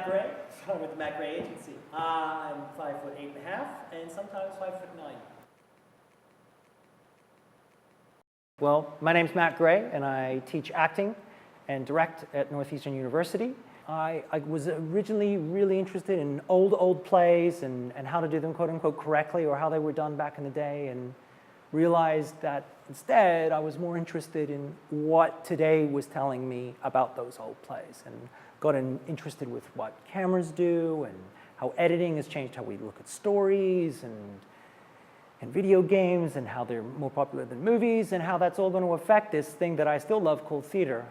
Matt Gray. I'm with the Matt Gray Agency. I'm 5'8.5" and sometimes 5'9". Well, my name's Matt Gray, and I teach acting and direct at Northeastern University. I was originally really interested in old plays and how to do them quote unquote correctly, or how they were done back in the day, and realized that instead I was more interested in what today was telling me about those old plays, and got interested with what cameras do and how editing has changed how we look at stories and video games, and how they're more popular than movies, and how that's all going to affect this thing that I still love called theater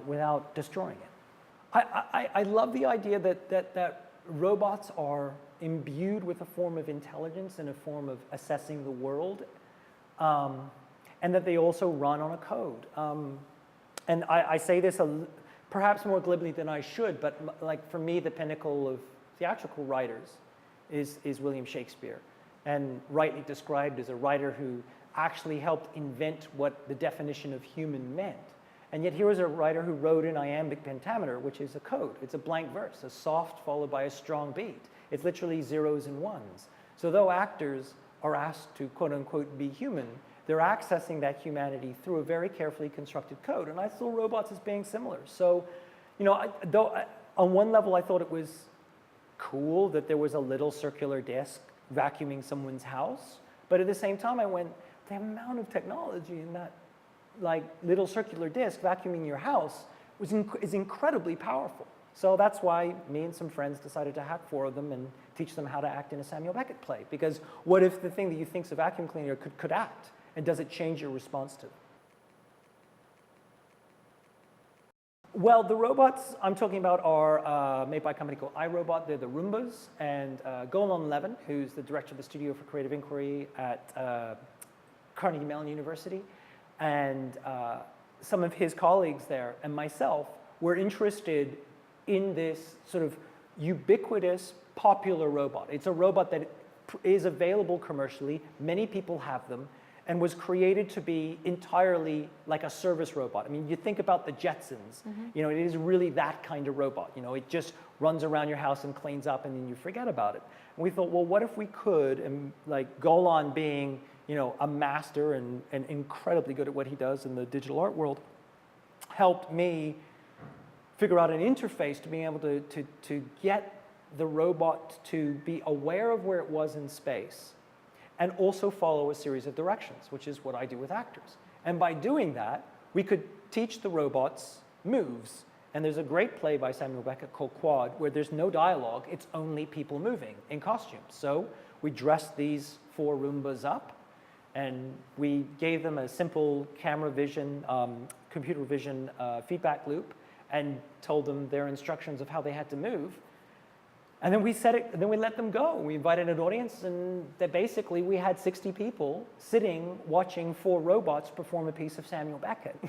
without destroying it. I love the idea that robots are imbued with a form of intelligence and a form of assessing the world, and that they also run on a code. And I say this perhaps more glibly than I should, but like for me, the pinnacle of theatrical writers is William Shakespeare, and rightly described as a writer who actually helped invent what the definition of human meant. And yet here is a writer who wrote in iambic pentameter, which is a code. It's a blank verse, a soft followed by a strong beat. It's literally zeros and ones. So though actors are asked to quote unquote be human, they're accessing that humanity through a very carefully constructed code. And I saw robots as being similar. So, you know, on one level I thought it was cool that there was a little circular disc vacuuming someone's house. But at the same time I went, the amount of technology in that like little circular disc vacuuming your house is incredibly powerful. So that's why me and some friends decided to hack 4 of them and teach them how to act in a Samuel Beckett play. Because what if the thing that you think's a vacuum cleaner could act? And does it change your response to them? Well, the robots I'm talking about are made by a company called iRobot. They're the Roombas. And Golan Levin, who's the director of the Studio for Creative Inquiry at Carnegie Mellon University, and some of his colleagues there and myself were interested in this sort of ubiquitous, popular robot. It's a robot that is available commercially. Many people have them, and was created to be entirely like a service robot. I mean, you think about the Jetsons. You know, it is really that kind of robot. You know, it just runs around your house and cleans up, and then you forget about it. And we thought, well, what if we could, and like Golan being, you know, a master and incredibly good at what he does in the digital art world, helped me figure out an interface to being able to get the robot to be aware of where it was in space and also follow a series of directions, which is what I do with actors. And by doing that, we could teach the robots moves. And there's a great play by Samuel Beckett called Quad, where there's no dialogue, it's only people moving in costumes. So we dressed these 4 Roombas up, and we gave them a simple camera vision, computer vision feedback loop, and told them their instructions of how they had to move. And then we then we let them go. We invited an audience, and basically we had 60 people sitting watching 4 robots perform a piece of Samuel Beckett,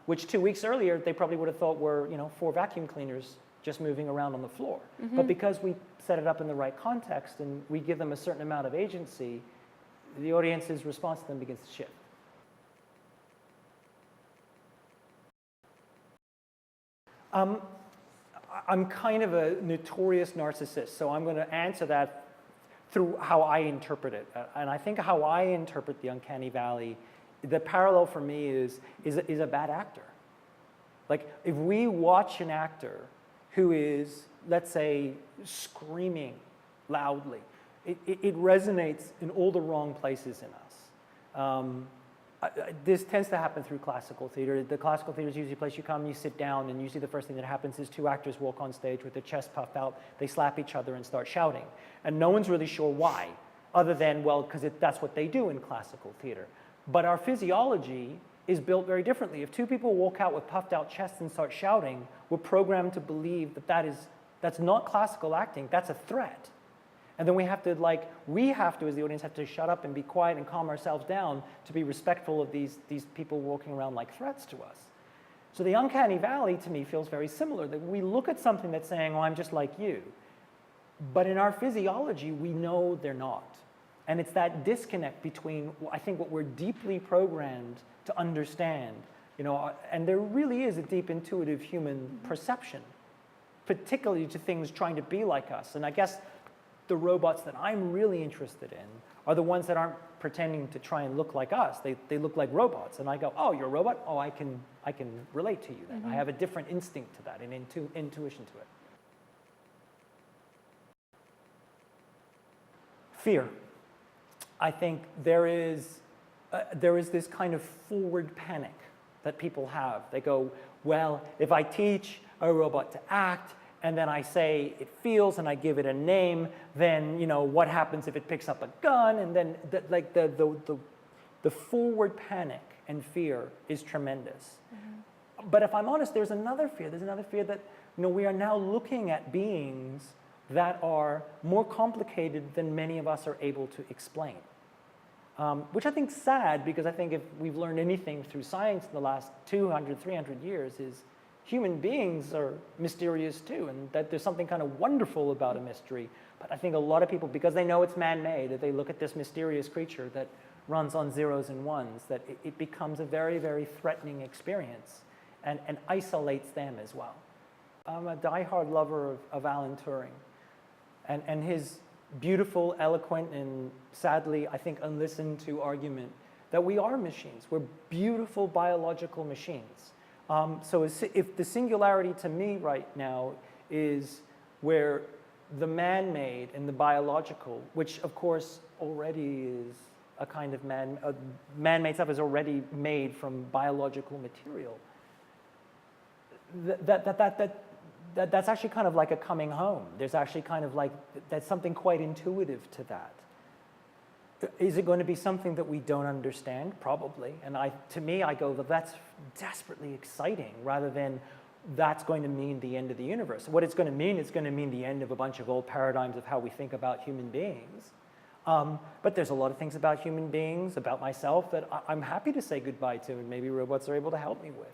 which 2 weeks earlier they probably would have thought were, you know, 4 vacuum cleaners just moving around on the floor. But because we set it up in the right context and we give them a certain amount of agency, the audience's response to them begins to shift. I'm kind of a notorious narcissist, so I'm going to answer that through how I interpret it. And I think how I interpret the Uncanny Valley, the parallel for me is a bad actor. Like, if we watch an actor who is, let's say, screaming loudly, it resonates in all the wrong places in us. This tends to happen through classical theater. The classical theater is usually a place you come, you sit down, and usually the first thing that happens is 2 actors walk on stage with their chest puffed out, they slap each other and start shouting. And no one's really sure why, other than, well, because that's what they do in classical theater. But our physiology is built very differently. If 2 people walk out with puffed out chests and start shouting, we're programmed to believe that that's not classical acting, that's a threat. And then we have to, as the audience, have to shut up and be quiet and calm ourselves down to be respectful of these people walking around like threats to us. So the Uncanny Valley, to me, feels very similar. That we look at something that's saying, oh, I'm just like you. But in our physiology, we know they're not. And it's that disconnect between, I think, what we're deeply programmed to understand, you know, and there really is a deep intuitive human perception particularly to things trying to be like us. And I guess the robots that I'm really interested in are the ones that aren't pretending to try and look like us. They look like robots. And I go, oh, you're a robot? Oh, I can relate to you then. I have a different instinct to that, an intuition to it. Fear. I think there is this kind of forward panic that people have. They go, well, if I teach a robot to act, and then I say it feels, and I give it a name, then what happens if it picks up a gun? And then the forward panic and fear is tremendous. But if I'm honest, there's another fear. There's another fear that we are now looking at beings that are more complicated than many of us are able to explain. Which I think is sad, because I think if we've learned anything through science in the last 200, 300 years is human beings are mysterious too, and that there's something kind of wonderful about a mystery. But I think a lot of people, because they know it's man-made, that they look at this mysterious creature that runs on zeros and ones, that it becomes a very, very threatening experience and isolates them as well. I'm a diehard lover of Alan Turing and his beautiful, eloquent, and sadly, I think, unlistened to argument that we are machines. We're beautiful biological machines. So if the singularity to me right now is where the man-made and the biological, which of course already is a kind of man-made stuff is already made from biological material, that's actually kind of like a coming home. There's actually kind of like, that's something quite intuitive to that. Is it going to be something that we don't understand? Probably. And to me, I go, well, that's desperately exciting, rather than that's going to mean the end of the universe. What it's going to mean, it's going to mean the end of a bunch of old paradigms of how we think about human beings. But there's a lot of things about human beings, about myself, that I'm happy to say goodbye to, and maybe robots are able to help me with.